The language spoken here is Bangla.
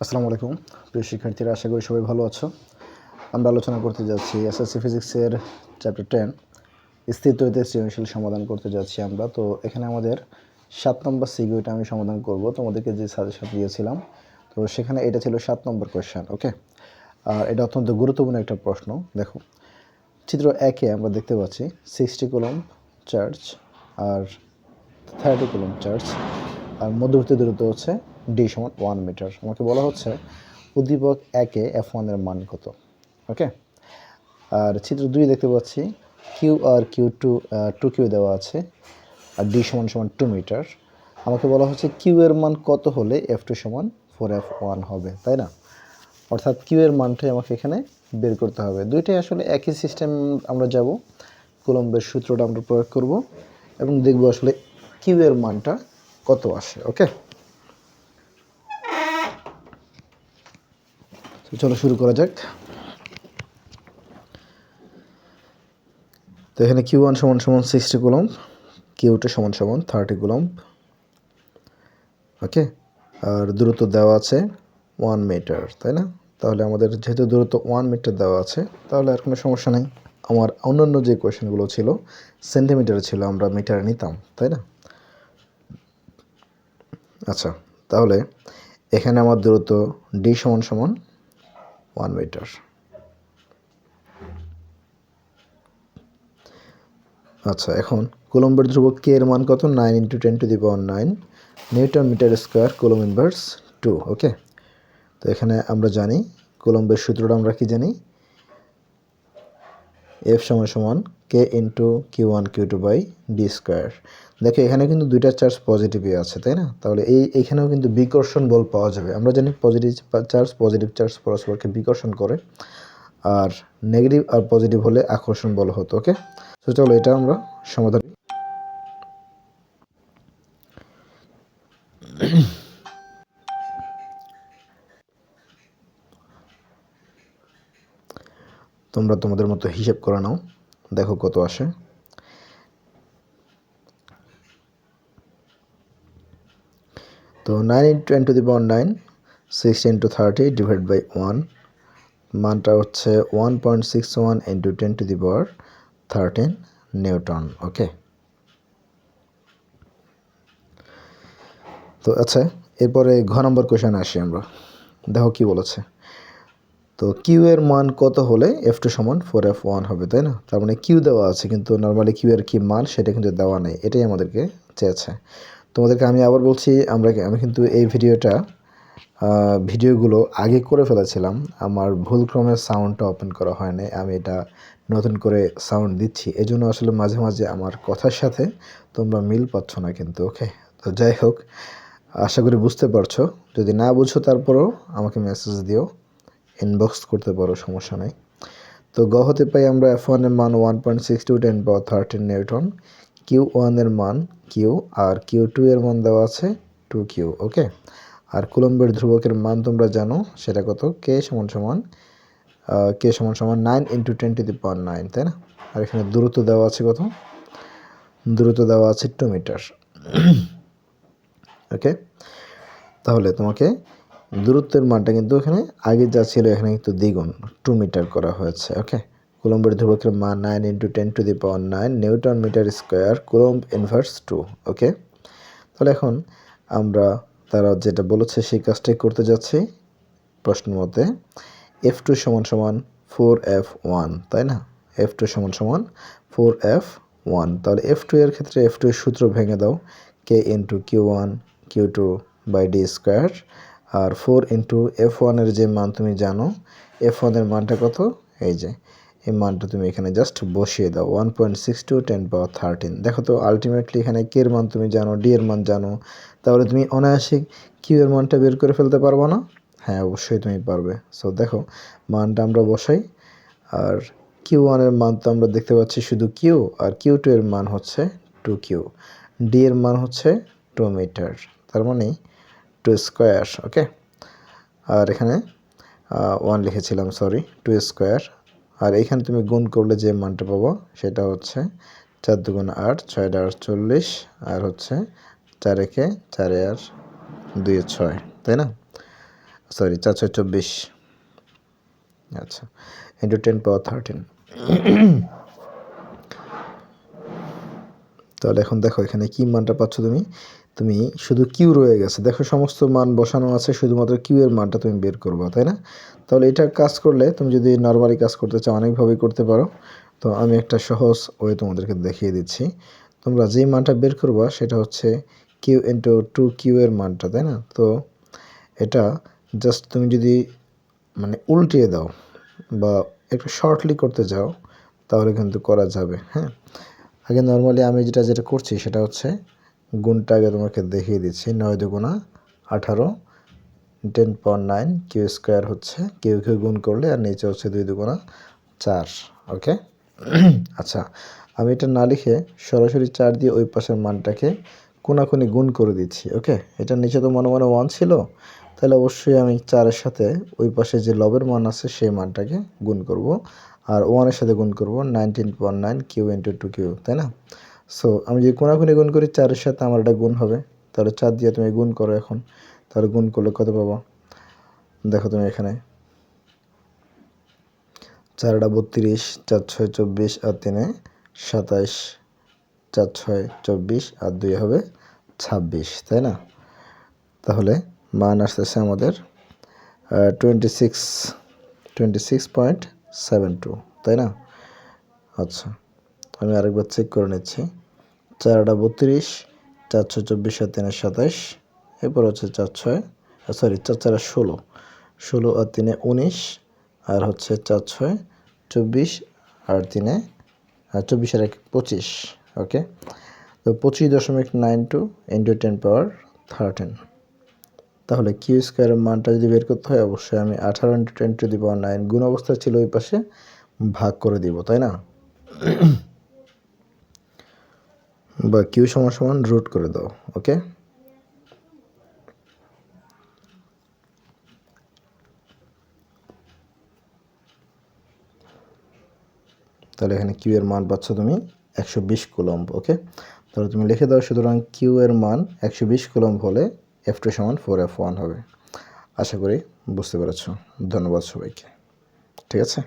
আসসালামু আলাইকুম প্রিয় শিক্ষার্থীরা, আশা করি সবাই ভালো আছো। আমরা আলোচনা করতে যাচ্ছি এসএসসি ফিজিক্সের চ্যাপ্টার 10 স্থিরতরিতে সৃজনশীল সমাধান করতে যাচ্ছি আমরা। তো এখানে আমাদের 7 নম্বর সিকিউটা আমি সমাধান করব। তোমাদেরকে যে সাজেশন দিয়েছিলাম, তো সেখানে এটা ছিল 7 নম্বর কোয়েশ্চেন। ওকে, আর এটা অত্যন্ত গুরুত্বপূর্ণ একটা প্রশ্ন। দেখো, চিত্র 1-এ আমরা দেখতে পাচ্ছি 60 কুলম্ব চার্জ আর 30 কুলম্ব চার্জ, আর মধ্যবর্তী দূরত্ব হচ্ছে ডি সমান 1 মিটার। আমাকে বলা হচ্ছে উদ্দীপক 1-এ F1 এর মান কত। ওকে, আর চিত্র 2 দেখতে পাচ্ছি কিউ আর টু কিউ দেওয়া আছে, আর ডি সমান 2 মিটার। আমাকে বলা হচ্ছে কিউ এর মান কত হলে F2 সমান 4F1 হবে, তাই না? অর্থাৎ কিউ এর মানটাই আমাকে এখানে বের করতে হবে। দুইটাই আসলে একই সিস্টেম। আমরা যাব, কুলম্বের সূত্রটা আমরা প্রয়োগ করব এবং দেখব আসলে কিউ এর মানটা কত আসে। ওকে, চলো শুরু করা যাক। তো এখানে Q1 সমান 60 কুলম্ব, Q2 সমান 30 কুলম্ব। ওকে, আর দূরত্ব দেওয়া আছে 1 মিটার, তাই না? তাহলে আমাদের যেহেতু দূরত্ব 1 মিটার দেওয়া আছে, তাহলে আর কোনো সমস্যা নেই। আমার অন্যান্য যে কোয়েশনগুলো ছিল সেন্টিমিটারে ছিল, আমরা মিটারে নিতাম, তাই না? আচ্ছা, তাহলে এখানে আমার দূরত্ব ডি সমান 1 মিটার। আচ্ছা, এখন কুলম্বের ধ্রুবক কে এর মান কত? 9 × 10⁹ newton metre square coulomb inverse 2। Okay, তো এখানে আমরা জানি কুলম্বের সূত্রটা আমরা কি জানি? F সমান K into Q1 Q2 by D square. দেখো, এখানে কিন্তু দুইটা চার্জ পজিটিভই আছে, তাই না? তাহলে এইখানেও কিন্তু বিকর্ষণ বল পাওয়া যাবে। আমরা জানি পজিটিভ চার্জ পরস্পরকে বিকর্ষণ করে, আর নেগেটিভ আর পজিটিভ হলে আকর্ষণ বল হতো। ওকে, তো চলো এটা আমরা সমাধান। তোমরা তোমাদের মতো হিসেব করে নাও, দেখো কত আসে। তো 9 × 10⁹ 60 × 30 ডিভাইড বাই 1, মানটা হচ্ছে 1.61 × 10⁻13 নিউটন। ওকে, তো আচ্ছা, এরপরে ঘ নম্বর কোয়েশনে আসি আমরা। দেখো কি বলেছে। তো কিউ এর মান কত হলে F2 সমান 4F1 হবে, তাই না? তার মানে কিউ দেওয়া আছে, কিন্তু নর্মালি কিউ এর কি মান সেটা কিন্তু দেওয়া নেই, এটাই আমাদেরকে চেয়েছে। তোমাদেরকে আমি আবার বলছি, আমি কিন্তু এই ভিডিওগুলো আগে করে ফেলেছিলাম। আমার ভুলক্রমে সাউন্ডটা ওপেন করা হয়নি, আমি এটা নতুন করে সাউন্ড দিচ্ছি। এই জন্য আসলে মাঝে মাঝে আমার কথার সাথে তোমরা মিল পাচ্ছ না কিন্তু। ওকে, তো যাই হোক, আশা করি বুঝতে পারছো। যদি না বুঝো তারপরও আমাকে মেসেজ দিও, ইনবক্স করতে পারো, সমস্যা নেই। তো গ হতে পাই আমরা F1 এর মান 1.62 10⁻13 নিউটন, Q1 এর মান কিউ, আর Q2 এর মান দেওয়া আছে 2Q। ওকে, আর কুলম্বের ধ্রুবকের মান তোমরা জানো, সেটা কত? কে সমান 9 × 10⁹, তাই না? আর এখানে দূরত্ব দেওয়া আছে কত? দূরত্ব দেওয়া আছে 2 মিটার। ওকে, তাহলে তোমাকে দূরত্বের মানটা কিন্তু এখানে আগে যা ছিল এখানে কিন্তু দ্বিগুণ 2 মিটার করা হয়েছে। ওকে, কুলম্বের ধ্রুবকের মান 9 × 10⁹ newton metre square coulomb inverse 2। Okay, তাহলে এখন আমরা তারা যেটা বলেছে সেই কাজটাই করতে যাচ্ছি। প্রশ্ন মতে F2 সমান 4F1, তাই না? F2 সমান 4F1। তাহলে F2 এর ক্ষেত্রে F2 এর সূত্র ভেঙে দাও, K into Q1 Q2 by D square, আর 4 ইন্টু F1 এর যে মান তুমি জানো, F1 এর মানটা কত? এই যে এই মানটা তুমি এখানে জাস্ট বসিয়ে দাও, 1.62 10⁻13। দেখো তো, আলটিমেটলি এখানে কে এর মান তুমি জানো, ডি এর মান জানো, তাহলে তুমি অনায়াসে কিউ এর মানটা বের করে ফেলতে পারবো না? হ্যাঁ, অবশ্যই তুমি পারবে। সো দেখো, মানটা আমরা বসাই, আর Q1 এর মান তো আমরা দেখতে পাচ্ছি শুধু কিউ, আর Q2 এর মান হচ্ছে 2Q, ডি এর মান হচ্ছে 2 মিটার, তার মানে 2 স্কোয়ার। ওকে, আর এখানে 1 লিখেছিলাম, সরি, 2 স্কোয়ার। আর এখানে তুমি গুণ করলে যে মানটা পাবো সেটা হচ্ছে 4 × 2 = 8, 6 × 8 = 40, আর হচ্ছে 4 × 4 = 2 = 6, তাই না? সরি 4/24, আচ্ছা, ইন্টু 10^13। তাহলে এখন দেখো এখানে কি মানটা পাচ্ছ তুমি, তুমি শুধু কিউ রয়ে গেছে, দেখো সমস্ত মান বসানো আছে, শুধুমাত্র কিউ এর মানটা তুমি বের করবা, তাই না? তাহলে এটা কাজ করলে তুমি যদি নর্মালি কাজ করতে চাও অনেকভাবেই করতে পারো। তো আমি একটা সহজ ওয়ে তোমাদেরকে দেখিয়ে দিচ্ছি। তোমরা যেই মানটা বের করবা সেটা হচ্ছে কিউ ইন্টু 2কিউ এর মানটা, তাই না? তো এটা জাস্ট তুমি যদি মানে উল্টিয়ে দাও বা একটু শর্টলি করতে যাও তাহলে কিন্তু করা যাবে। হ্যাঁ, আগে নর্মালি আমি যেটা করছি সেটা হচ্ছে গুণটা আগে তোমাকে দেখিয়ে দিচ্ছি। 9×2 = 18, 10^9 কিউ স্কোয়ার হচ্ছে কিউ গুণ করলে, আর নিচে হচ্ছে 2×2 = 4। ওকে, আচ্ছা, আমি এটা না লিখে সরাসরি 4 দিয়ে ওই পাশের মানটাকে কোনাকুনি গুণ করে দিচ্ছি। ওকে, এটার নিচে তো মনে 1 ছিল, তাহলে অবশ্যই আমি 4-এর সাথে ওই পাশে যে লবের মান আছে সেই মানটাকে গুণ করব, আর 1-এর সাথে গুণ করব 19.9 কিউ ইন্টু 2কিউ, তাই না? সো আমি যদি কোনাকুনি গুণ করি 4-এর সাথে আমার এটা গুণ হবে, তাহলে 4 দিয়ে তুমি গুণ করো এখন, তাহলে গুণ করলে কত পাবো দেখো তুমি এখানে, 4×32, 4×6 = 24, আর 3-এ 27, 4×6 = 24, আর 2 হবে 26, তাই না? তাহলে মান আসতেছে আমাদের 26.72, তাই না? আচ্ছা, আমি আরেকবার চেক করে নিচ্ছি। 4×32, 4×6 = 24, আর 3-এ 27, এরপর হচ্ছে 4×6 সরি 4×4 = 16, 16 আর 3-এ 19, আর হচ্ছে 4×6 = 24, আর 3-এ 24 আর 1 25। ওকে, তো 25.92 ইন্টু 10^13। তাহলে কিউ স্কোয়ারের মানটা যদি বের করতে হয় অবশ্যই আমি 18 ইন্টু 10^9 গুণ অবস্থায় ছিল ওই পাশে ভাগ করে দিব, তাই না? বা কিউ সমান রুট করে দাও। ওকে, তাহলে এখানে কিউ এর মান পাচ্ছ তুমি 120 কুলম্ব। ওকে, তাহলে তুমি লিখে দাও, সুতরাং কিউ এর মান 120 কুলম্ব হলে F2 = 4F1 হবে। আশা করি বুঝতে পেরেছ। ধন্যবাদ সবাইকে। ঠিক আছে।